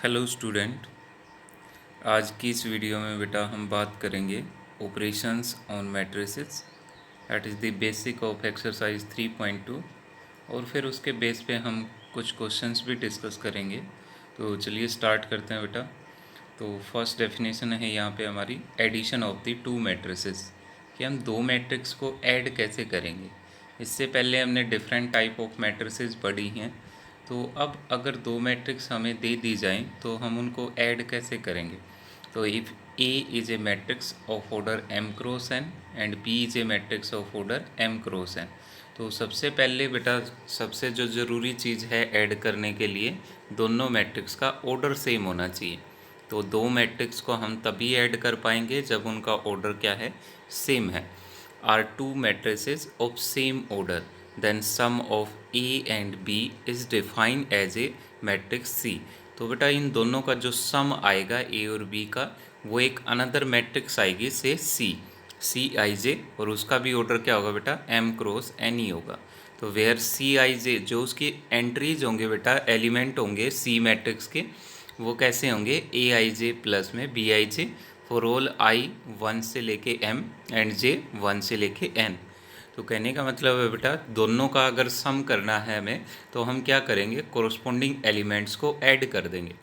Hello student. आज की इस वीडियो में बेटा हम बात करेंगे operations on matrices, that is the basic of exercise 3.2 और फिर उसके बेस पे हम कुछ क्वेश्चंस भी डिस्कस करेंगे। तो चलिए स्टार्ट करते हैं बेटा। तो फर्स्ट डेफिनेशन है यहाँ पे हमारी addition of the two matrices, कि हम दो मैट्रिक्स को ऐड कैसे करेंगे। इससे पहले हमने डिफरेंट टाइप ऑफ मैट्रिसेस पढ़ी हैं, तो अब अगर दो मैट्रिक्स हमें दे दी जाएं तो हम उनको ऐड कैसे करेंगे। तो if A is a matrix of order m cross n and b is a matrix of order m cross n, तो सबसे पहले बेटा सबसे जो ज़रूरी चीज़ है ऐड करने के लिए, दोनों मैट्रिक्स का ऑर्डर सेम होना चाहिए। तो दो मैट्रिक्स को हम तभी ऐड कर पाएंगे जब उनका ऑर्डर क्या है, सेम है। Are two matrices of same order then sum of A and B is defined as A matrix C. तो बेटा इन दोनों का जो सम आएगा ए और बी का, वो एक अनदर मैट्रिक्स आएगी से सी आई जे, और उसका भी ऑर्डर क्या होगा बेटा, एम क्रॉस एन ही होगा। तो वेयर सी आई जे जो उसकी एंट्रीज होंगे बेटा, एलिमेंट होंगे सी मैट्रिक्स के, वो कैसे होंगे, ए आई जे प्लस में B I J for all I 1 से लेके m एंड j 1 से लेके n। तो कहने का मतलब है बेटा दोनों का अगर सम करना है हमें, तो हम क्या करेंगे, कोरस्पोंडिंग एलिमेंट्स को ऐड कर देंगे।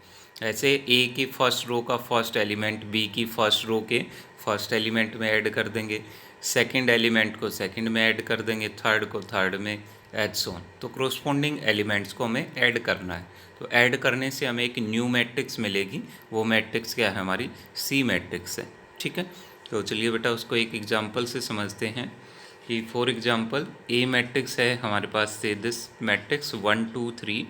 ऐसे a की फर्स्ट रो का फर्स्ट एलिमेंट b की फर्स्ट रो के फर्स्ट एलिमेंट में ऐड कर देंगे, सेकंड एलिमेंट को सेकंड में ऐड कर देंगे, थर्ड को थर्ड में, एज सोन। तो कोरस्पोंडिंग एलिमेंट्स को हमें ऐड करना है। तो ऐड करने से हमें एक न्यू मैट्रिक्स मिलेगी, वो मैट्रिक्स क्या है, हमारी सी मैट्रिक्स है। ठीक है, तो चलिए बेटा उसको एक एग्जांपल से समझते हैं कि फॉर एग्जांपल ए मैट्रिक्स है हमारे पास से दिस मैट्रिक्स 1 2 3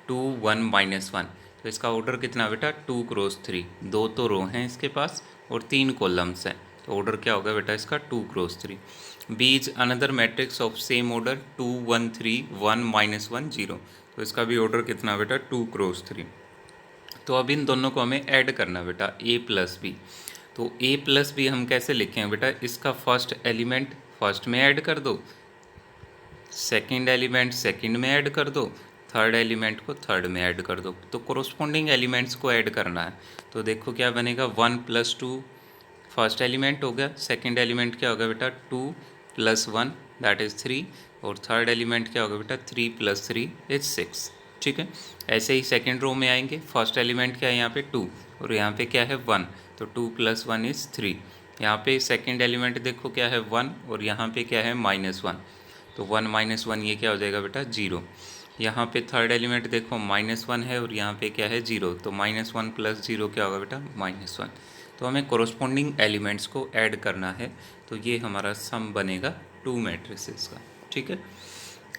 2 1 -1। तो इसका ऑर्डर कितना बेटा, 2 क्रॉस 3। दो तो रो हैं इसके पास और 3 कॉलम्स हैं, तो ऑर्डर क्या होगा बेटा इसका, 2 cross 3। B is another matrix of same order 2 1 3 1 -1 0। तो इसका भी ऑर्डर कितना बेटा, 2 क्रॉस 3। तो अब इन दोनों को हमें ऐड करना बेटा, ए प्लस बी। तो ए प्लस बी हम कैसे लिखें बेटा, इसका फर्स्ट एलिमेंट फर्स्ट में ऐड कर दो, सेकंड एलिमेंट सेकंड में ऐड कर दो, थर्ड एलिमेंट को थर्ड में ऐड कर दो। तो कोरस्पोंडिंग एलिमेंट्स को ऐड करना है। तो देखो क्या बनेगा, 1 + 2 फर्स्ट एलिमेंट हो गया, सेकंड एलिमेंट क्या होगा बेटा, 2 + 1 दैट इज़ 3, और थर्ड एलिमेंट क्या होगा बेटा, 3 + 3 इज 6। ठीक है, ऐसे ही सेकंड रो में आएंगे, फर्स्ट एलिमेंट क्या है यहाँ पे 2 और यहाँ पे क्या है 1, तो 2 + 1 इज़ 3। यहाँ पे सेकंड एलिमेंट देखो क्या है 1 और यहाँ पे क्या है -1, तो 1 - 1 ये क्या हो जाएगा बेटा 0। यहाँ पे थर्ड एलिमेंट देखो -1 है और यहाँ पे क्या है 0, तो -1 + 0 क्या होगा बेटा -1। तो हमें कोरस्पोंडिंग एलिमेंट्स को ऐड करना है, तो ये हमारा सम बनेगा टू मैट्रिसेस का। ठीक है,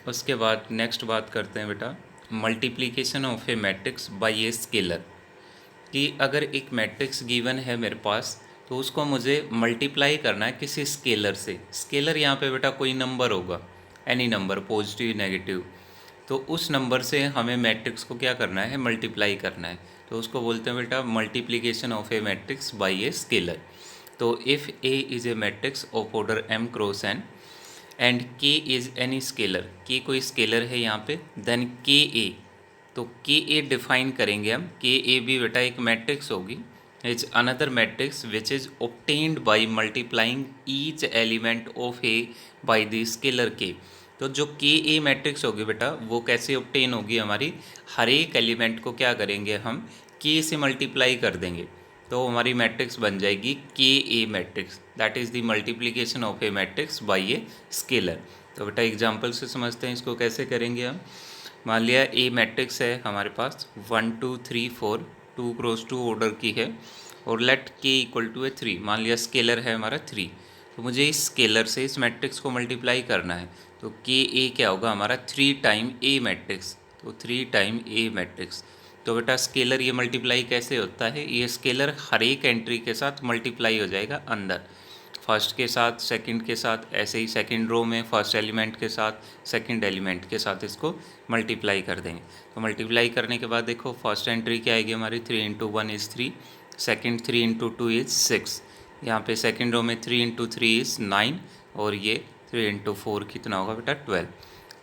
उसके बाद नेक्स्ट बात करते हैं बेटा multiplication of A matrix by a scalar, कि अगर एक मैट्रिक्स गिवन है मेरे पास, तो उसको मुझे मल्टीप्लाई करना है किसी स्केलर से। स्केलर यहाँ पे बेटा कोई नंबर होगा, एनी नंबर, पॉजिटिव नेगेटिव। तो उस नंबर से हमें मैट्रिक्स को क्या करना है, मल्टीप्लाई करना है। तो उसको बोलते हैं बेटा multiplication of A matrix by a scalar. तो if A is a matrix of order m cross n and k is any scalar, k कोई स्केलर है यहाँ पे, देन के ए, तो के ए डिफाइन करेंगे हम। के ए भी बेटा एक मैट्रिक्स होगी, is another matrix which is obtained by multiplying each element of A by the scalar के। तो जो के ए मैट्रिक्स होगी बेटा वो कैसे ऑब्टेन होगी, हमारी हर एक एलिमेंट को क्या करेंगे हम, के से मल्टीप्लाई कर देंगे, तो हमारी मैट्रिक्स बन जाएगी के A matrix, that is the multiplication of A matrix by a scalar. तो बेटा एग्जाम्पल से समझते हैं इसको कैसे करेंगे हम। मान लिया ए मैट्रिक्स है हमारे पास 1 2 3 4, 2 क्रॉस 2 ऑर्डर की है, और लेट के इक्वल टू ए 3। मान लिया स्केलर है हमारा 3, तो मुझे इस स्केलर से इस मैट्रिक्स को मल्टीप्लाई करना है। तो के ए क्या होगा हमारा, 3 टाइम ए मैट्रिक्स, तो 3 टाइम ए मैट्रिक्स। तो बेटा स्केलर ये मल्टीप्लाई कैसे होता है, ये स्केलर हर एक एंट्री के साथ मल्टीप्लाई हो जाएगा अंदर, फर्स्ट के साथ सेकंड के साथ, ऐसे ही सेकंड रो में फर्स्ट एलिमेंट के साथ सेकंड एलिमेंट के साथ इसको मल्टीप्लाई कर देंगे। तो मल्टीप्लाई करने के बाद देखो फर्स्ट एंट्री क्या आएगी हमारी, 3 × 1 इज़ 3, सेकंड 3 × 2 इज़ 6, यहाँ पे सेकंड रो में 3 × 3 इज़ 9, और ये 3 × 4 कितना होगा बेटा 12।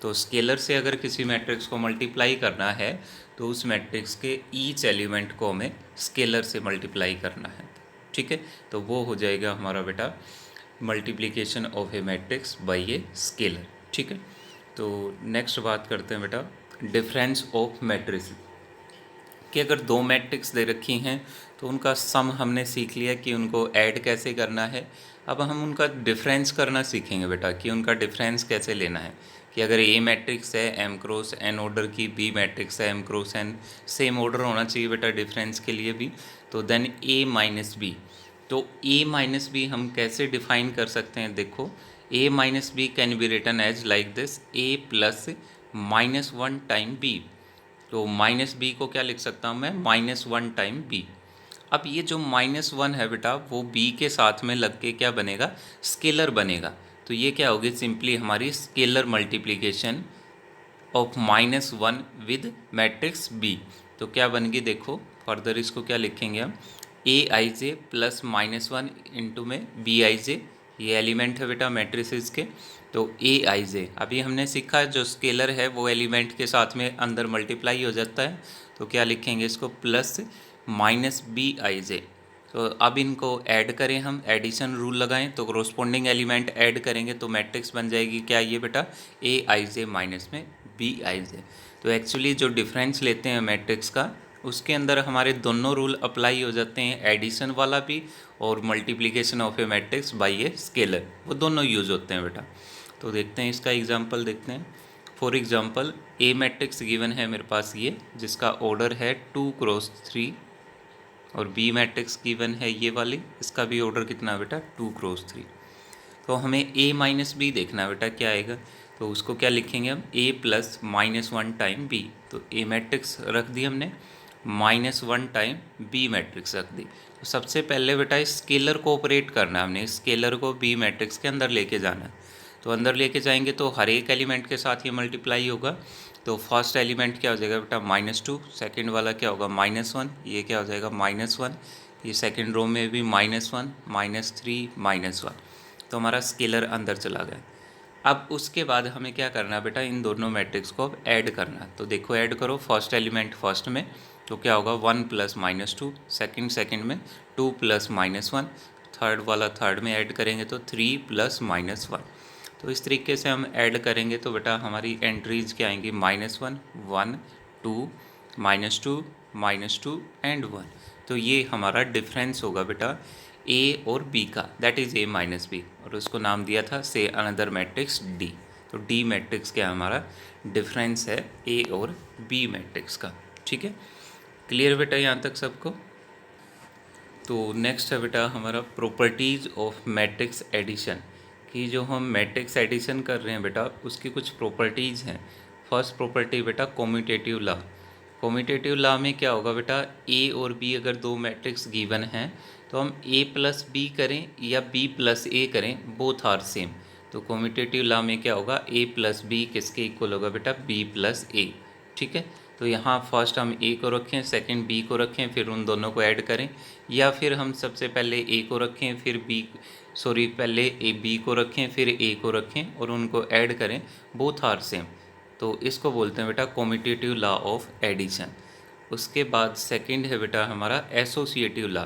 तो स्केलर से अगर किसी मैट्रिक्स को मल्टीप्लाई करना है तो उस मैट्रिक्स के ईच एलिमेंट को हमें स्केलर से मल्टीप्लाई करना है, ठीक है। तो वो हो जाएगा हमारा बेटा multiplication of A matrix by a scalar, ठीक है। तो नेक्स्ट बात करते हैं बेटा डिफरेंस ऑफ मैट्रिक्स, कि अगर दो मैट्रिक्स दे रखी हैं तो उनका सम हमने सीख लिया कि उनको ऐड कैसे करना है। अब हम उनका डिफरेंस करना सीखेंगे बेटा कि उनका डिफरेंस कैसे लेना है। कि अगर ए मैट्रिक्स है एम क्रॉस एन ऑर्डर की, बी मैट्रिक्स है M cross N, same order होना चाहिए बेटा डिफरेंस के लिए भी, तो देन ए माइनस बी। तो ए माइनस बी हम कैसे डिफाइन कर सकते हैं, देखो A minus B can be written as like this A plus minus one time B. तो माइनस बी को क्या लिख सकता हूँ मैं, माइनस वन टाइम बी। अब ये जो माइनस वन है बेटा वो बी के साथ में लग के क्या बनेगा, स्केलर बनेगा। तो ये क्या होगी, सिंपली हमारी scalar multiplication of minus one with matrix B. तो क्या बन गई देखो, फर्दर इसको क्या लिखेंगे हम, ए I J plus minus one into में बी आई जे, ये एलिमेंट है बेटा मैट्रिसेस के। तो ए आई जे अभी हमने सीखा जो स्केलर है वो एलिमेंट के साथ में अंदर मल्टीप्लाई हो जाता है, तो क्या लिखेंगे इसको, प्लस माइनस बी आई जे। तो अब इनको ऐड करें, हम एडिशन रूल लगाएं तो कोरोस्पोंडिंग एलिमेंट ऐड करेंगे तो मैट्रिक्स बन जाएगी क्या ये बेटा, ए आई जे माइनस में बी आई जे। तो एक्चुअली जो डिफरेंस लेते हैं मैट्रिक्स का उसके अंदर हमारे दोनों रूल अप्लाई हो जाते हैं, एडिशन वाला भी और multiplication of A matrix by a scalar, वो दोनों यूज होते हैं बेटा। तो देखते हैं इसका एग्जांपल देखते हैं। For example A matrix given है मेरे पास ये, जिसका ऑर्डर है 2x3, और बी मैट्रिक्स गिवन है ये वाली, इसका भी ऑर्डर कितना है बेटा 2x3। तो हमें ए माइनस बी देखना है बेटा क्या आएगा, तो उसको क्या लिखेंगे हम, A plus minus one time B. तो ए मैट्रिक्स रख दी हमने, minus one time B matrix रख दी। तो सबसे पहले बेटा स्केलर को ऑपरेट करना है हमने, स्केलर को बी मैट्रिक्स के अंदर लेके जाना है। तो अंदर लेके जाएंगे तो हर एक एलिमेंट के साथ ये मल्टीप्लाई होगा। तो फर्स्ट एलिमेंट क्या हो जाएगा बेटा -2, सेकंड वाला क्या होगा -1, ये क्या हो जाएगा -1, ये सेकंड रो में भी -1, -3, -1। तो हमारा स्केलर अंदर चला गया। अब उसके बाद हमें क्या करना है बेटा, इन दोनों मैट्रिक्स को अब ऐड करना है। तो देखो ऐड करो, फर्स्ट एलिमेंट फर्स्ट में तो क्या होगा 1 प्लस -2, सेकंड में 2 प्लस -1, थर्ड वाला थर्ड में ऐड करेंगे तो 3 प्लस -1। तो इस तरीके से हम ऐड करेंगे तो बेटा हमारी एंट्रीज क्या आएंगी, -1, 1, 2, -2 एंड 1। तो ये हमारा डिफरेंस होगा बेटा ए और बी का, that is A minus B, और उसको नाम दिया था से अनदर मैट्रिक्स डी। तो डी मैट्रिक्स क्या हमारा डिफरेंस है ए और बी मैट्रिक्स का, ठीक है। क्लियर बेटा यहाँ तक सबको। तो नेक्स्ट है बेटा हमारा प्रॉपर्टीज़ ऑफ मैट्रिक्स एडिशन, कि जो हम मैट्रिक्स एडिशन कर रहे हैं बेटा उसकी कुछ प्रॉपर्टीज़ हैं। फर्स्ट प्रॉपर्टी बेटा कॉम्यूटेटिव लॉ। कॉम्यूटेटिव लॉ में क्या होगा बेटा, ए और बी अगर दो मैट्रिक्स गिवन हैं तो हम ए प्लस बी करें या बी प्लस ए करें, बोथ आर सेम। तो कॉम्यूटेटिव लॉ में क्या होगा, ए प्लस बी किसके इक्वल होगा बेटा, बी प्लस ए, ठीक है। तो यहाँ फर्स्ट हम ए को रखें, सेकंड बी को रखें, फिर उन दोनों को ऐड करें, या फिर हम सबसे पहले ए को रखें फिर पहले ए बी को रखें फिर ए को रखें और उनको ऐड करें, बोथ आर सेम। तो इसको बोलते हैं बेटा कॉम्यूटेटिव लॉ ऑफ एडिशन। उसके बाद सेकंड है बेटा हमारा एसोसिएटिव लॉ।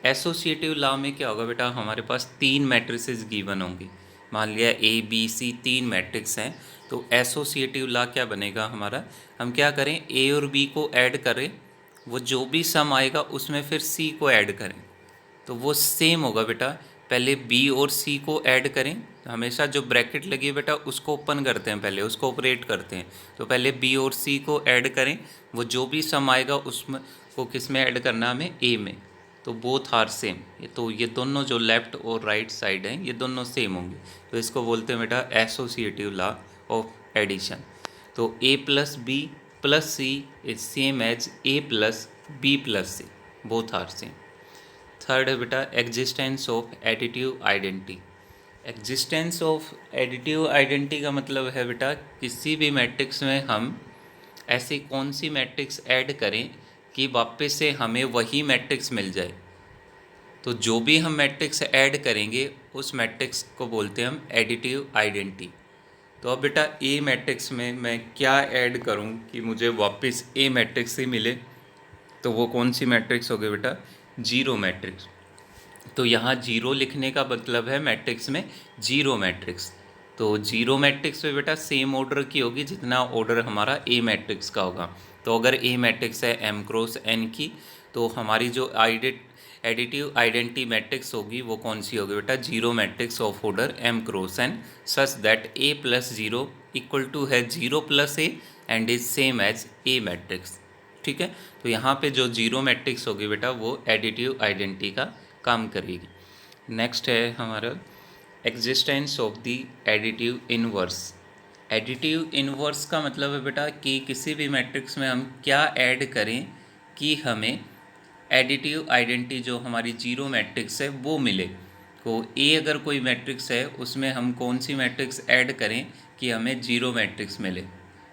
एसोसिएटिव लॉ में क्या होगा बेटा, हमारे पास तीन मैट्रिसेस गिवन होंगी, मान लिया ए बी सी तीन मैट्रिक्स हैं। तो एसोसिएटिव लॉ क्या बनेगा हमारा, हम क्या करें ए और बी को ऐड करें, वो जो भी सम आएगा उसमें फिर सी को ऐड करें, तो वो सेम होगा बेटा। पहले बी और सी को ऐड करें, हमेशा जो ब्रैकेट लगी है बेटा उसको ओपन करते हैं, पहले उसको ऑपरेट करते हैं। तो पहले बी और सी को ऐड करें, वो जो भी सम आएगा उसमें को किस में ऐड करना हमें, ए में। तो बोथ आर सेम, तो ये दोनों जो लेफ़्ट और राइट साइड हैं ये दोनों सेम होंगे। तो इसको बोलते हैं बेटा एसोसिएटिव लॉ ऑफ एडिशन। तो A plus B plus C is same as A plus B plus C, both are same. Third है बेटा existence of additive identity. Existence of additive identity का मतलब है बेटा किसी भी मैट्रिक्स में हम ऐसी कौन सी मैट्रिक्स ऐड करें कि वापस से हमें वही मैट्रिक्स मिल जाए। तो जो भी हम मैट्रिक्स ऐड करेंगे उस मैट्रिक्स को बोलते हैं हम एडिटिव आइडेंटिटी। तो अब बेटा ए मैट्रिक्स में मैं क्या ऐड करूं कि मुझे वापस ए मैट्रिक्स ही मिले, तो वो कौन सी मैट्रिक्स होगी बेटा? Zero matrix. तो यहाँ जीरो लिखने का मतलब है मैट्रिक्स में जीरो मैट्रिक्स। तो जीरो मैट्रिक्स में बेटा सेम ऑर्डर की होगी जितना ऑर्डर हमारा ए मैट्रिक्स का होगा। तो अगर ए मैट्रिक्स है एम क्रॉस एन की, तो हमारी जो एडिटिव आइडेंटिटी मैट्रिक्स होगी वो कौन सी होगी बेटा? Zero matrix of order M cross N such that A plus zero equal to है zero plus A and is same as A matrix. ठीक है, तो यहाँ पे जो जीरो मैट्रिक्स होगी बेटा वो एडिटिव आइडेंटिटी का काम करेगी। नेक्स्ट है हमारा existence of the additive inverse. Additive inverse का मतलब है बेटा कि किसी भी मैट्रिक्स में हम क्या ऐड करें कि हमें एडिटिव आइडेंटिटी जो हमारी जीरो मैट्रिक्स है वो मिले। तो ए अगर कोई मैट्रिक्स है उसमें हम कौन सी मैट्रिक्स ऐड करें कि हमें जीरो मैट्रिक्स मिले।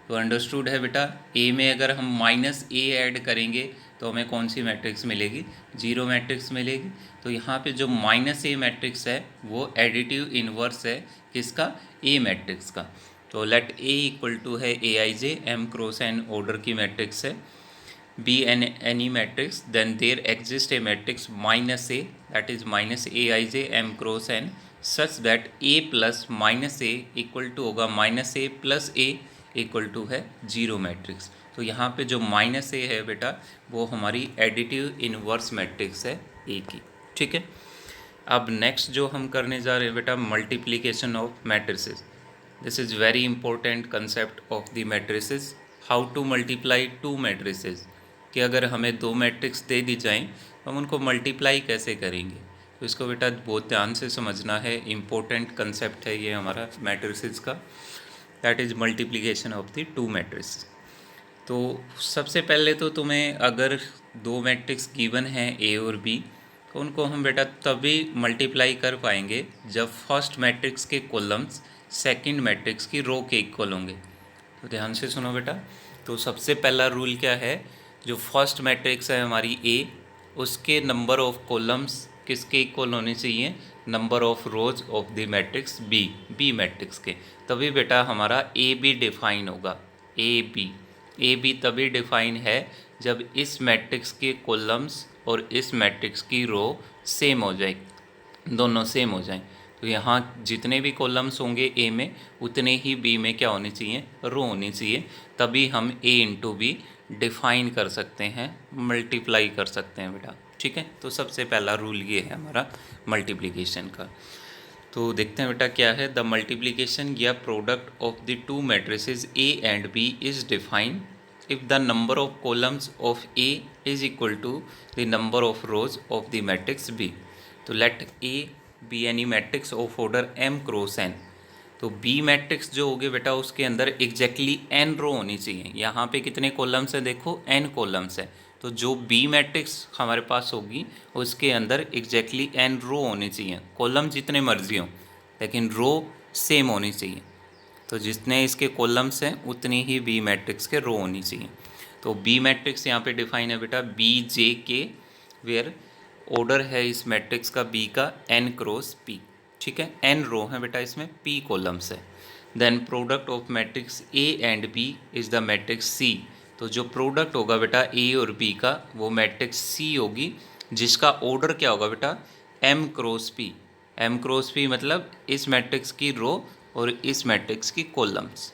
तो अंडरस्टूड है बेटा, ए में अगर हम माइनस ए ऐड करेंगे तो हमें कौन सी मैट्रिक्स मिलेगी? जीरो मैट्रिक्स मिलेगी। तो यहाँ पे जो माइनस ए मैट्रिक्स है वो एडिटिव इनवर्स है किसका? ए मैट्रिक्स का। तो लेट ए इक्वल टू है A I J M cross N order की मैट्रिक्स है, B N any matrix then there exist a matrix minus A that is minus A I J M cross N such that A plus minus A equal to होगा minus A plus A equal to है zero matrix. तो यहाँ पे जो minus ए है बेटा वो हमारी एडिटिव इनवर्स मैट्रिक्स है ए की। ठीक है, अब नेक्स्ट जो हम करने जा रहे हैं बेटा multiplication of matrices. This is very important concept of the matrices. How to multiply two matrices, कि अगर हमें दो मैट्रिक्स दे दी जाएँ तो हम उनको मल्टीप्लाई कैसे करेंगे। तो इसको बेटा बहुत ध्यान से समझना है, इम्पोर्टेंट कंसेप्ट है ये हमारा मैट्रिसेस का, that is multiplication of the two matrix. तो सबसे पहले तो तुम्हें अगर दो मैट्रिक्स गिवन हैं ए और बी, तो उनको हम बेटा तभी मल्टीप्लाई कर पाएंगे जब फर्स्ट मैट्रिक्स के कॉलम्स सेकंड मैट्रिक्स की रो के इक्वल होंगे। तो ध्यान से सुनो बेटा, तो सबसे पहला रूल क्या है? जो फर्स्ट मैट्रिक्स है हमारी ए, उसके नंबर ऑफ कॉलम्स किसके इक्वल होने चाहिए? Number of rows of the matrix B matrix के। तभी बेटा हमारा ए बी डिफाइन होगा। ए बी तभी डिफाइन है जब इस मैट्रिक्स के कॉलम्स और इस मैट्रिक्स की रो सेम हो जाए, दोनों सेम हो जाएं। तो यहाँ जितने भी कॉलम्स होंगे ए में उतने ही बी में क्या होनी चाहिए? रो होनी चाहिए। तभी हम ए इंटू बी डिफाइन कर सकते हैं, मल्टीप्लाई कर सकते हैं बेटा। ठीक है, तो सबसे पहला रूल ये है हमारा मल्टीप्लिकेशन का। तो देखते हैं बेटा क्या है। द मल्टीप्लिकेशन या product of the two matrices A and B is defined if the number of columns of A is equal to the number of rows of the matrix B. तो let A be any matrix of order m cross n। तो B matrix जो होगी बेटा उसके अंदर exactly n रो होनी चाहिए। यहाँ पे कितने कॉलम्स हैं? देखो n कॉलम्स है। तो जो B मैट्रिक्स हमारे पास होगी उसके अंदर एग्जैक्टली n रो होनी चाहिए। कॉलम जितने मर्जी हों लेकिन रो सेम होनी चाहिए। तो जितने इसके कॉलम्स हैं उतनी ही बी मैट्रिक्स के रो होनी चाहिए। तो बी मैट्रिक्स यहाँ पे डिफाइन है बेटा बी जे के, वेयर ऑर्डर है इस मैट्रिक्स का बी का एन क्रॉस पी। ठीक है, एन रो है बेटा, इसमें पी कॉलम्स है। Then product of matrix A and B is the matrix C. तो जो प्रोडक्ट होगा बेटा ए और बी का वो मैट्रिक्स सी होगी, जिसका ऑर्डर क्या होगा बेटा? M cross P. M cross P मतलब इस मैट्रिक्स की रो और इस मैट्रिक्स की कॉलम्स।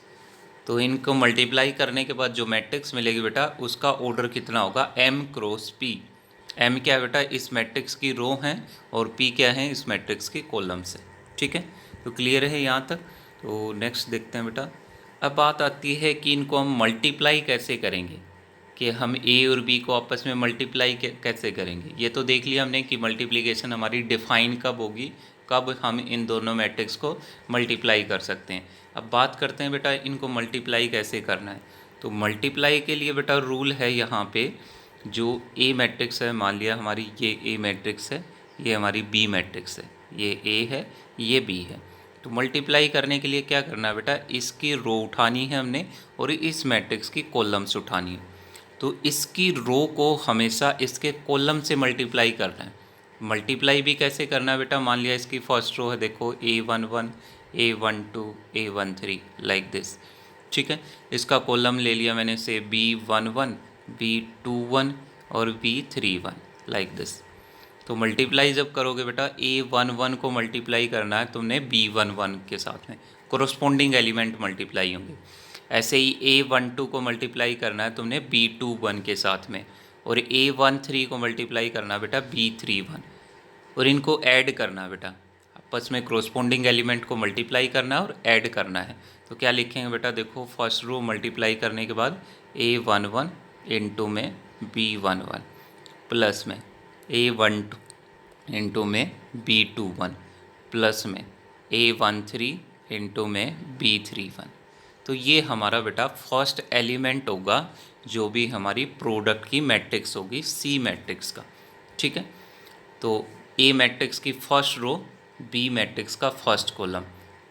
तो इनको मल्टीप्लाई करने के बाद जो मैट्रिक्स मिलेगी बेटा उसका ऑर्डर कितना होगा? M cross P. एम क्या है बेटा? इस मैट्रिक्स की रो हैं और पी क्या है? इस मैट्रिक्स की कॉलम्स है। ठीक है, तो क्लियर है यहाँ तक। तो नेक्स्ट देखते हैं बेटा। अब बात आती है कि इनको हम मल्टीप्लाई कैसे करेंगे, कि हम ए और बी को आपस में मल्टीप्लाई कैसे करेंगे। ये तो देख लिया हमने कि मल्टीप्लिकेशन हमारी डिफाइन कब होगी, कब हम इन दोनों मैट्रिक्स को मल्टीप्लाई कर सकते हैं। अब बात करते हैं बेटा इनको मल्टीप्लाई कैसे करना है। तो मल्टीप्लाई के लिए बेटा रूल है यहाँ पे, जो ए मैट्रिक्स है, मान लिया हमारी ये ए मैट्रिक्स है, ये हमारी बी मैट्रिक्स है, ये ए है, ये बी है। तो मल्टीप्लाई करने के लिए क्या करना है बेटा? इसकी रो उठानी है हमने और इस मैट्रिक्स की कॉलम्स उठानी है। तो इसकी रो को हमेशा इसके कॉलम से मल्टीप्लाई करना है। मल्टीप्लाई भी कैसे करना है बेटा? मान लिया इसकी फर्स्ट रो है, देखो A11, A12 A13 like this. ठीक है, इसका कॉलम ले लिया मैंने से B11 B21 और B31 लाइक दिस। तो मल्टीप्लाई जब करोगे बेटा A11 को मल्टीप्लाई करना है तुमने B11 के साथ में, कोरोस्पोंडिंग एलिमेंट मल्टीप्लाई होंगे। ऐसे ही A12 को मल्टीप्लाई करना है तुमने B21 के साथ में, और A13 को मल्टीप्लाई करना बेटा B31, और इनको ऐड करना बेटा, आपस में कोरोस्पोंडिंग एलिमेंट को मल्टीप्लाई करना है और ऐड करना है। तो क्या लिखेंगे बेटा, देखो फर्स्ट रो मल्टीप्लाई करने के बाद A11 इंटू में B11 प्लस में A12 इंटू में B21 प्लस में A13 इंटू में B31। तो ये हमारा बेटा फर्स्ट एलिमेंट होगा जो भी हमारी प्रोडक्ट की मैट्रिक्स होगी सी मैट्रिक्स का। ठीक है, तो ए मैट्रिक्स की फर्स्ट रो, बी मैट्रिक्स का फर्स्ट कॉलम,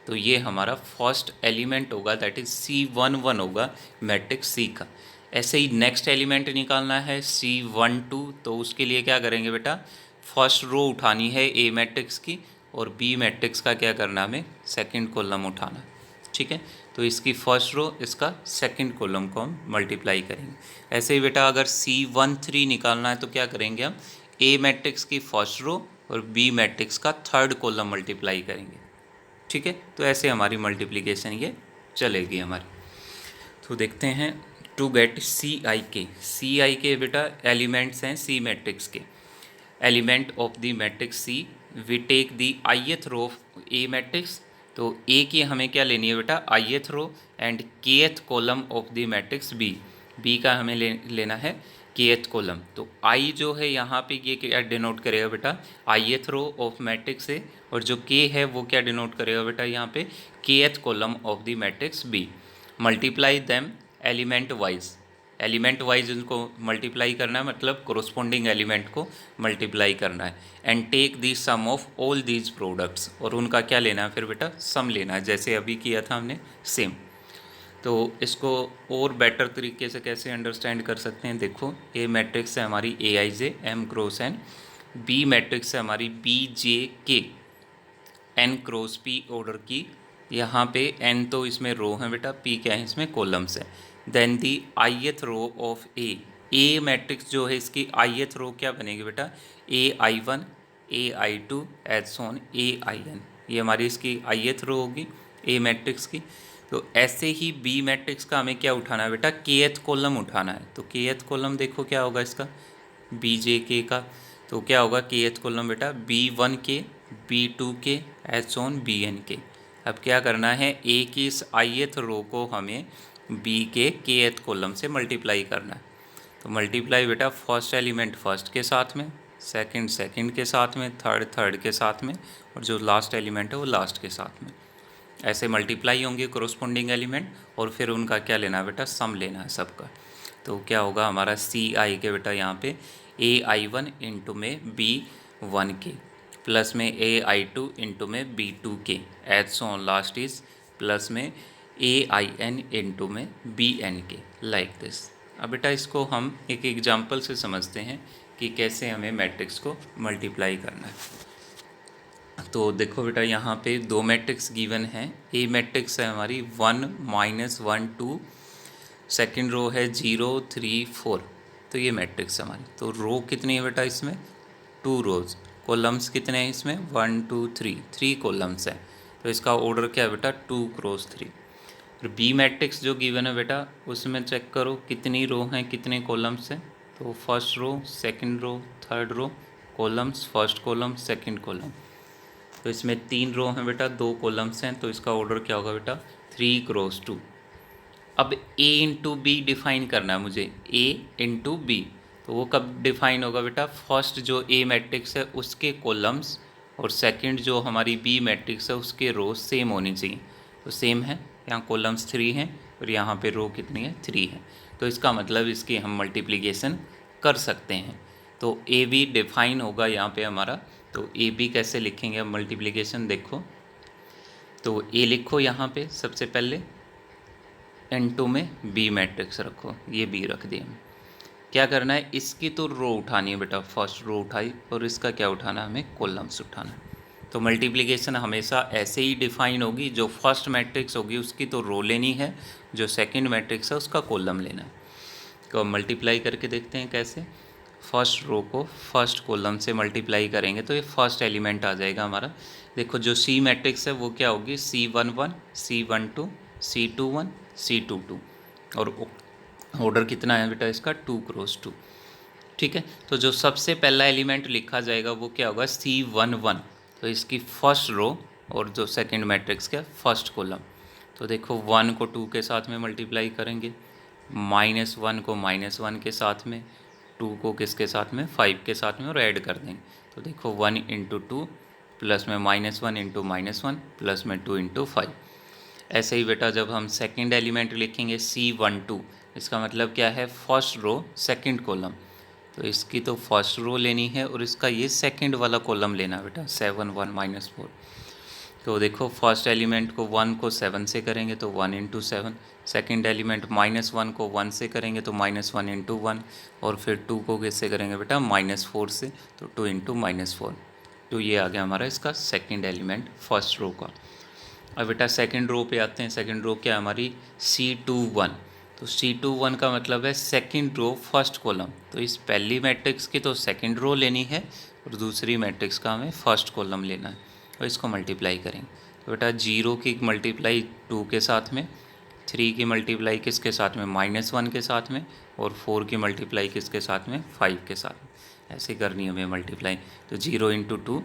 तो ये हमारा फर्स्ट एलिमेंट होगा, दैट इज C11 होगा मैट्रिक्स सी का। ऐसे ही नेक्स्ट एलिमेंट निकालना है C12, तो उसके लिए क्या करेंगे बेटा, फर्स्ट रो उठानी है ए मैट्रिक्स की, और बी मैट्रिक्स का क्या करना है, हमें सेकंड कॉलम उठाना है। ठीक है, तो इसकी फर्स्ट रो, इसका सेकंड कॉलम को हम मल्टीप्लाई करेंगे। ऐसे ही बेटा अगर C13 निकालना है तो क्या करेंगे, हम ए मैट्रिक्स की फर्स्ट रो और बी मैट्रिक्स का थर्ड कॉलम मल्टीप्लाई करेंगे। ठीक है, तो ऐसे हमारी मल्टीप्लिकेशन ये चलेगी हमारी। तो देखते हैं, टू गेट सी आई के बेटा एलिमेंट्स हैं सी मैट्रिक्स के। Element of the matrix C, we take the ith row of A matrix. तो ए की हमें क्या लेनी है बेटा, ith row, and kth column of the matrix B का हमें लेना है केएथ कॉलम। तो आई जो है यहाँ पे ये क्या डिनोट करेगा बेटा, ith row of matrix A, और जो के है वो क्या डिनोट करेगा बेटा यहाँ पे, kth column of the matrix B. Multiply them element wise उनको मल्टीप्लाई करना है, मतलब कोरोस्पोंडिंग एलिमेंट को मल्टीप्लाई करना है। And take the sum of all these products, और उनका क्या लेना है फिर बेटा, सम लेना है, जैसे अभी किया था हमने सेम। तो इसको और बेटर तरीके से कैसे अंडरस्टैंड कर सकते हैं, देखो ए मैट्रिक्स है हमारी A I J M cross N, B matrix है हमारी बी जे के एन क्रॉस पी ऑर्डर की। यहाँ पे एन तो इसमें रो है बेटा, पी क्या है इसमें कॉलम्स है। Then the ith row of A matrix जो है इसकी आईएथ रो क्या बनेगी बेटा, AI1 AI2 एज सोन AIN, ये हमारी इसकी आईएथ रो होगी ए मैट्रिक्स की। तो ऐसे ही बी मैट्रिक्स का हमें क्या उठाना है बेटा, केएथ कॉलम उठाना है। तो केएथ कॉलम देखो क्या होगा इसका, बी जे के का, तो क्या होगा केएथ कॉलम बेटा, B1 के B2 के एज ऑन BN के। अब क्या करना है, ए की इस आईएथ रो को हमें बी के केएथ कॉलम से मल्टीप्लाई करना है। तो मल्टीप्लाई बेटा फर्स्ट एलिमेंट फर्स्ट के साथ में, सेकंड सेकंड के साथ में, थर्ड थर्ड के साथ में, और जो लास्ट एलिमेंट है वो लास्ट के साथ में। ऐसे मल्टीप्लाई होंगे कोरोस्पोंडिंग एलिमेंट, और फिर उनका क्या लेना है बेटा, सम लेना है सबका। तो क्या होगा हमारा CI के बेटा यहाँ पे AI1 इंटू में B1 के प्लस में AI2 इंटू में B2 के as so last is plus में AIN इंटू में BN के लाइक दिस। अब बेटा इसको हम एक एग्जाम्पल से समझते हैं कि कैसे हमें मैट्रिक्स को मल्टीप्लाई करना है। तो देखो बेटा यहाँ पे दो मैट्रिक्स गिवन हैं। ए मैट्रिक्स है हमारी 1 -1 2, सेकंड रो है 0 3 4। तो ये मैट्रिक्स है हमारी। तो रो कितनी है बेटा इसमें, 2 रोज। कॉलम्स कितने हैं इसमें, 1 2 3 कॉलम्स हैं। तो इसका ऑर्डर क्या है बेटा, 2 क्रॉस 3। फिर बी मैट्रिक्स जो गिवन है बेटा उसमें चेक करो कितनी रो हैं कितने कॉलम्स हैं। तो first row second row third row, columns first column second column. तो इसमें 3 रो हैं बेटा, 2 कॉलम्स हैं, तो इसका ऑर्डर क्या होगा बेटा, 3 क्रॉस 2। अब A इंटू बी डिफाइन करना है मुझे, A इंटू बी। तो वो कब डिफाइन होगा बेटा, फर्स्ट जो A मैट्रिक्स है उसके कॉलम्स और सेकंड जो हमारी B मैट्रिक्स है उसके रो सेम होनी चाहिए। तो सेम है, यहाँ कॉलम्स 3 हैं और यहाँ पे रो कितनी है, 3 है। तो इसका मतलब इसकी हम मल्टीप्लिकेशन कर सकते हैं। तो ए बी डिफाइन होगा यहाँ पे हमारा। तो ए बी कैसे लिखेंगे अब मल्टीप्लिकेशन, देखो तो ए लिखो यहाँ पे सबसे पहले, N2 में बी मैट्रिक्स रखो, ये बी रख दिया। क्या करना है, इसकी तो रो उठानी है बेटा, फर्स्ट रो उठाई, और इसका क्या उठाना है, हमें कॉलम्स उठाना है। तो मल्टीप्लिकेशन हमेशा ऐसे ही डिफाइन होगी, जो फर्स्ट मैट्रिक्स होगी उसकी तो रो लेनी है, जो सेकंड मैट्रिक्स है उसका कॉलम लेना है। तो मल्टीप्लाई करके देखते हैं कैसे। फर्स्ट रो को फर्स्ट कॉलम से मल्टीप्लाई करेंगे तो ये फर्स्ट एलिमेंट आ जाएगा हमारा। देखो जो सी मैट्रिक्स है वो क्या होगी, C11, C12, C21, C22, और ऑर्डर कितना है बेटा इसका 2x2। ठीक है, तो जो सबसे पहला एलिमेंट लिखा जाएगा वो क्या होगा, C11, तो इसकी फर्स्ट रो और जो सेकंड मैट्रिक्स का फर्स्ट कॉलम। तो देखो 1 को 2 के साथ में मल्टीप्लाई करेंगे, -1 को -1 के साथ में, 2 को किसके साथ में, 5 के साथ में, और ऐड कर देंगे। तो देखो 1 इंटू 2 प्लस में -1 इंटू -1 प्लस में 2 इंटू 5। ऐसे ही बेटा जब हम सेकंड एलिमेंट लिखेंगे C12, इसका मतलब क्या है, फर्स्ट रो सेकंड कॉलम। तो इसकी तो फर्स्ट रो लेनी है और इसका ये सेकंड वाला कॉलम लेना बेटा, 7 1 -4। तो देखो फर्स्ट एलिमेंट को 1 को 7 से करेंगे तो 1 इंटू 7, सेकेंड एलिमेंट -1 को 1 से करेंगे तो -1 इंटू 1, और फिर 2 को किससे करेंगे बेटा, -4 से, तो 2 इंटू -4। तो ये आ गया हमारा इसका सेकेंड एलिमेंट फर्स्ट रो का। अब बेटा सेकंड रो पे आते हैं। सेकंड रो क्या है हमारी, C21। तो C21 का मतलब है सेकंड रो फर्स्ट कॉलम। तो इस पहली मैट्रिक्स की तो सेकंड रो लेनी है और दूसरी मैट्रिक्स का हमें फर्स्ट कॉलम लेना है, और इसको मल्टीप्लाई करेंगे। तो बेटा 0 की मल्टीप्लाई 2 के साथ में, 3 की मल्टीप्लाई किसके साथ में, -1 के साथ में, और 4 की मल्टीप्लाई किसके साथ में, 5 के साथ में। ऐसे करनी है हमें मल्टीप्लाई। तो 0 इंटू 2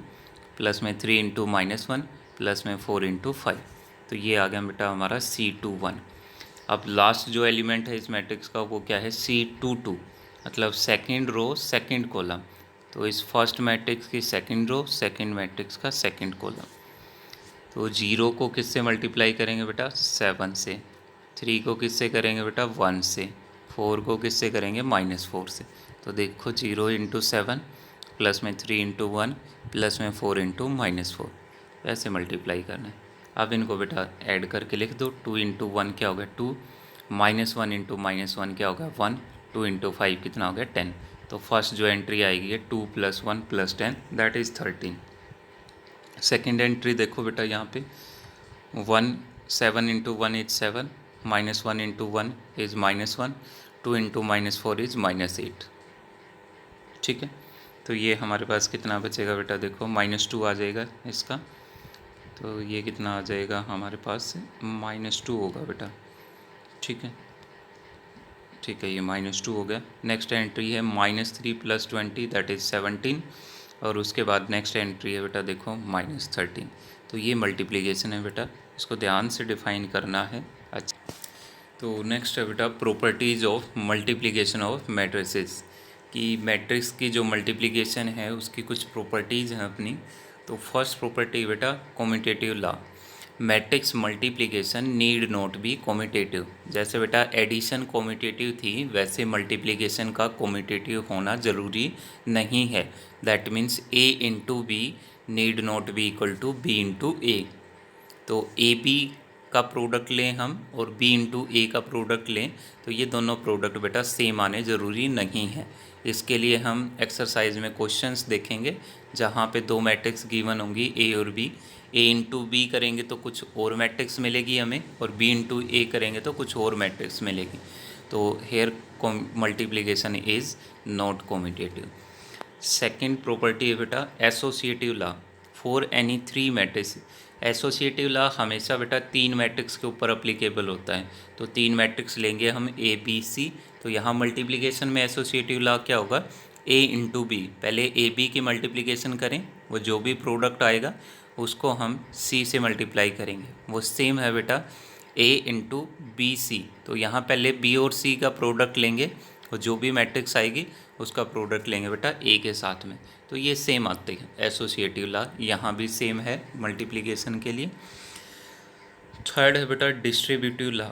प्लस में 3 इंटू -1 प्लस में 4 इंटू 5। तो ये आ गया बेटा हमारा C21। अब लास्ट जो एलिमेंट है इस मैट्रिक्स का वो क्या है, C22, मतलब सेकंड रो सेकंड कॉलम। तो इस फर्स्ट मैट्रिक्स की सेकंड रो, सेकंड मैट्रिक्स का सेकंड कॉलम। तो 0 को किससे मल्टीप्लाई करेंगे बेटा, 7 से, 3 को किससे करेंगे बेटा, 1 से, 4 को किससे करेंगे, -4 से। तो देखो 0 इंटू 7 प्लस में 3 इंटू 1 प्लस में 4 इंटू -4, ऐसे मल्टीप्लाई करना है। अब इनको बेटा ऐड करके लिख दो। 2 इंटू 1 क्या हो गया 2, -1 इंटू -1 क्या होगा 1, 2 इंटू 5 कितना हो गया 10। तो फर्स्ट जो एंट्री आएगी है 2 + 1 + 10 दैट इज़ 13। सेकेंड एंट्री देखो बेटा यहाँ पे 1, 7 into 1 is 7, -1 into 1 is -1, 2 into -4 is -8। ठीक है, तो ये हमारे पास कितना बचेगा बेटा, देखो -2 आ जाएगा इसका। तो ये कितना आ जाएगा हमारे पास, -2 होगा बेटा। ठीक है, ठीक है, ये -2 हो गया। नेक्स्ट एंट्री है -3 + 20 दैट इज़ 17, और उसके बाद नेक्स्ट एंट्री है बेटा देखो -13। तो ये मल्टीप्लिकेशन है बेटा, इसको ध्यान से डिफाइन करना है। अच्छा, तो नेक्स्ट है बेटा properties of multiplication of matrices, कि मैट्रिक्स की जो मल्टीप्लिकेशन है उसकी कुछ प्रॉपर्टीज़ हैं अपनी। तो फर्स्ट प्रॉपर्टी बेटा commutative law, matrix multiplication need not B commutative. जैसे बेटा एडिशन कम्यूटेटिव थी, वैसे मल्टीप्लिकेशन का कम्यूटेटिव होना ज़रूरी नहीं है। That means A into B need not be equal to B into A. तो ए बी का प्रोडक्ट लें हम और B इंटू ए का प्रोडक्ट लें, तो ये दोनों प्रोडक्ट बेटा सेम आने ज़रूरी नहीं है। इसके लिए हम एक्सरसाइज में क्वेश्चंस देखेंगे जहाँ पे दो मैट्रिक्स गिवन होंगी A और B। A इंटू बी करेंगे तो कुछ और मैट्रिक्स मिलेगी हमें, और B इंटू ए करेंगे तो कुछ और मैट्रिक्स मिलेगी। तो here multiplication is not commutative. Second property है बेटा associative law for any 3 matrix. Associative law हमेशा बेटा 3 मैट्रिक्स के ऊपर अप्लीकेबल होता है। तो 3 मैट्रिक्स लेंगे हम A B C, तो यहाँ मल्टीप्लिकेशन में एसोसिएटिव लॉ क्या होगा, A इंटू बी। पहले A B की मल्टीप्लिकेशन करें, वो जो भी प्रोडक्ट आएगा उसको हम C से मल्टीप्लाई करेंगे। वो सेम है बेटा A इंटू बी सी। तो यहाँ पहले B और C का प्रोडक्ट लेंगे और जो भी मैट्रिक्स आएगी उसका प्रोडक्ट लेंगे बेटा A के साथ में। तो ये सेम आते हैं एसोसिएटिव लॉ, यहाँ भी सेम है मल्टीप्लिकेशन के लिए। थर्ड है बेटा डिस्ट्रीब्यूटिव लॉ।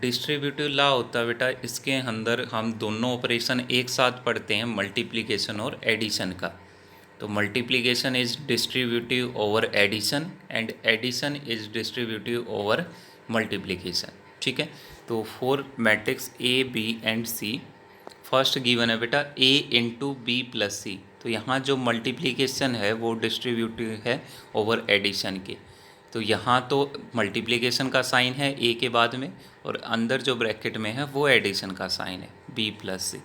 डिस्ट्रीब्यूटिव लॉ होता है बेटा, इसके अंदर हम दोनों ऑपरेशन एक साथ पढ़ते हैं, मल्टीप्लिकेशन और एडिशन का। तो multiplication is distributive over addition and addition is distributive over multiplication. ठीक है, तो for matrix A B and C, first given है बेटा A into B plus C. तो यहाँ जो मल्टीप्लिकेशन है वो डिस्ट्रीब्यूटिव है ओवर एडिशन के। तो यहाँ तो मल्टीप्लिकेशन का साइन है ए के बाद में, और अंदर जो ब्रैकेट में है वो एडिशन का साइन है बी प्लस सी।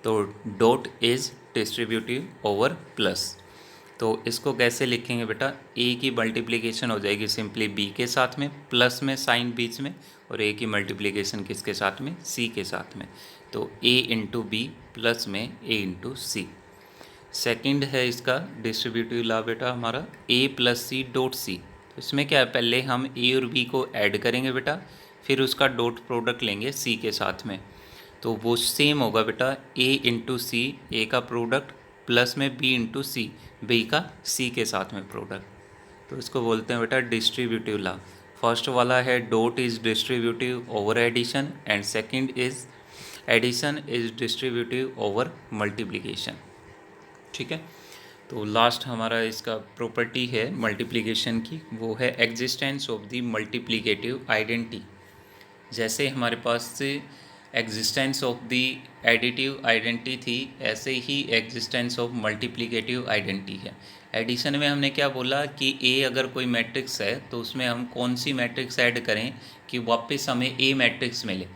तो dot is distributive over plus. तो इसको कैसे लिखेंगे बेटा, ए की मल्टीप्लिकेशन हो जाएगी सिंपली बी के साथ में, प्लस में साइन बीच में, और ए की मल्टीप्लिकेशन किसके साथ में, सी के साथ में। तो ए इंटू बी प्लस में ए इंटू सी। सेकेंड है इसका डिस्ट्रीब्यूटिव लॉ बेटा हमारा ए प्लस सी डॉट सी। तो इसमें क्या है, पहले हम ए और बी को ऐड करेंगे बेटा, फिर उसका डॉट प्रोडक्ट लेंगे सी के साथ में। तो वो सेम होगा बेटा ए इंटू सी, ए का प्रोडक्ट, प्लस में बी इंटू सी, बी का सी के साथ में प्रोडक्ट। तो इसको बोलते हैं बेटा डिस्ट्रीब्यूटिव लॉ। फर्स्ट वाला है dot is distributive over addition, and second is addition is distributive over multiplication. ठीक है। तो लास्ट हमारा इसका प्रॉपर्टी है मल्टीप्लिकेशन की, वो है existence of the multiplicative identity. जैसे हमारे पास से existence of the additive identity थी, ऐसे ही एग्जिस्टेंस ऑफ मल्टीप्लिकेटिव आइडेंटिटी है। एडिशन में हमने क्या बोला कि ए अगर कोई मैट्रिक्स है तो उसमें हम कौन सी मैट्रिक्स ऐड करें कि वापस हमें ए मैट्रिक्स मिले।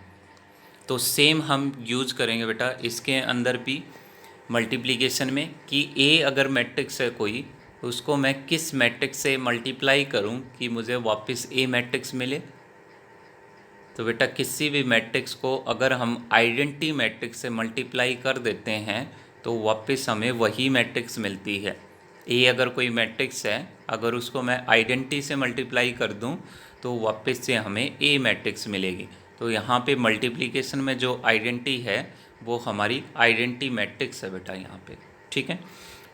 तो सेम हम यूज करेंगे बेटा इसके अंदर भी मल्टीप्लिकेशन में, कि ए अगर मैट्रिक्स है कोई, उसको मैं किस मैट्रिक्स से मल्टीप्लाई करूं कि मुझे वापस ए मैट्रिक्स मिले। तो बेटा किसी भी मैट्रिक्स को अगर हम आइडेंटिटी मैट्रिक्स से मल्टीप्लाई कर देते हैं तो वापस हमें वही मैट्रिक्स मिलती है। ए अगर कोई मैट्रिक्स है, अगर उसको मैं आइडेंटिटी से मल्टीप्लाई कर दूं तो वापस से हमें ए मैट्रिक्स मिलेगी। तो यहाँ पे मल्टीप्लिकेशन में जो आइडेंटिटी है वो हमारी आइडेंटिटी मैट्रिक्स है बेटा यहाँ पे। ठीक है।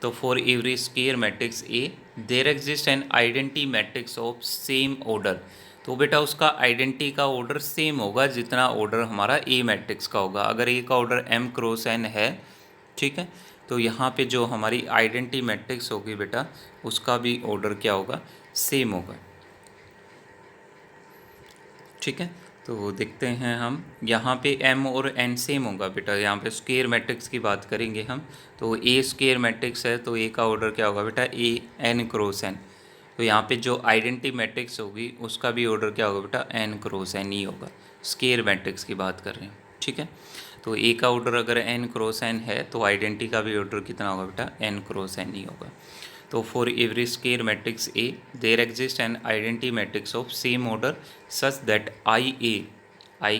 तो for every square matrix A there exist an identity matrix of same order. तो बेटा उसका आइडेंटिटी का ऑर्डर सेम होगा जितना ऑर्डर हमारा ए मैट्रिक्स का होगा। अगर ए का ऑर्डर m क्रॉस n है, ठीक है, तो यहाँ पे जो हमारी आइडेंटिटी मैट्रिक्स होगी बेटा उसका भी ऑर्डर क्या होगा, सेम होगा। ठीक है। तो देखते हैं हम यहाँ पे m और n सेम होगा बेटा। यहाँ पे स्क्वायर मैट्रिक्स की बात करेंगे हम, तो ए स्क्वायर मैट्रिक्स है तो ए का ऑर्डर क्या होगा बेटा, ए n क्रॉस n। तो यहाँ पे जो आइडेंटिटी मैट्रिक्स होगी उसका भी ऑर्डर क्या होगा बेटा, n क्रॉस n ही होगा। स्क्वायर मैट्रिक्स की बात कर रहे हैं। ठीक है। तो ए का ऑर्डर अगर n क्रॉस n है तो आइडेंटिटी का भी ऑर्डर कितना होगा बेटा, n क्रॉस n ही होगा। तो for every square matrix A there exist an identity matrix of same order such that I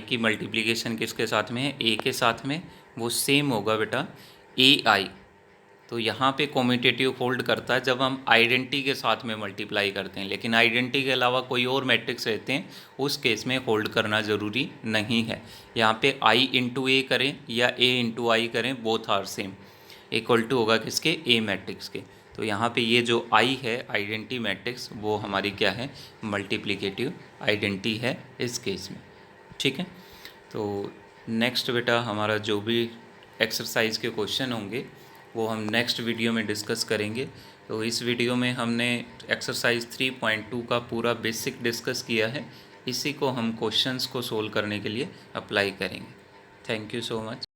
की मल्टीप्लिकेशन किसके साथ में है, ए के साथ में, वो सेम होगा बेटा ए आई। तो यहाँ पे कॉम्यूटेटिव होल्ड करता है जब हम आइडेंटिटी के साथ में मल्टीप्लाई करते हैं, लेकिन आइडेंटिटी के अलावा कोई और मैट्रिक्स रहते हैं उस केस में होल्ड करना ज़रूरी नहीं है। यहाँ पे आई इंटू ए करें या ए इंटू आई करें, both are same, equal to होगा किसके, ए मैट्रिक्स के। तो यहाँ पे ये जो आई है आइडेंटिटी मैट्रिक्स वो हमारी क्या है, मल्टीप्लिकेटिव आइडेंटिटी है इस केस में। ठीक है। तो नेक्स्ट बेटा हमारा जो भी एक्सरसाइज के क्वेश्चन होंगे वो हम नेक्स्ट वीडियो में डिस्कस करेंगे। तो इस वीडियो में हमने एक्सरसाइज 3.2 का पूरा बेसिक डिस्कस किया है, इसी को हम क्वेश्चंस को सोल्व करने के लिए अप्लाई करेंगे। Thank you so much.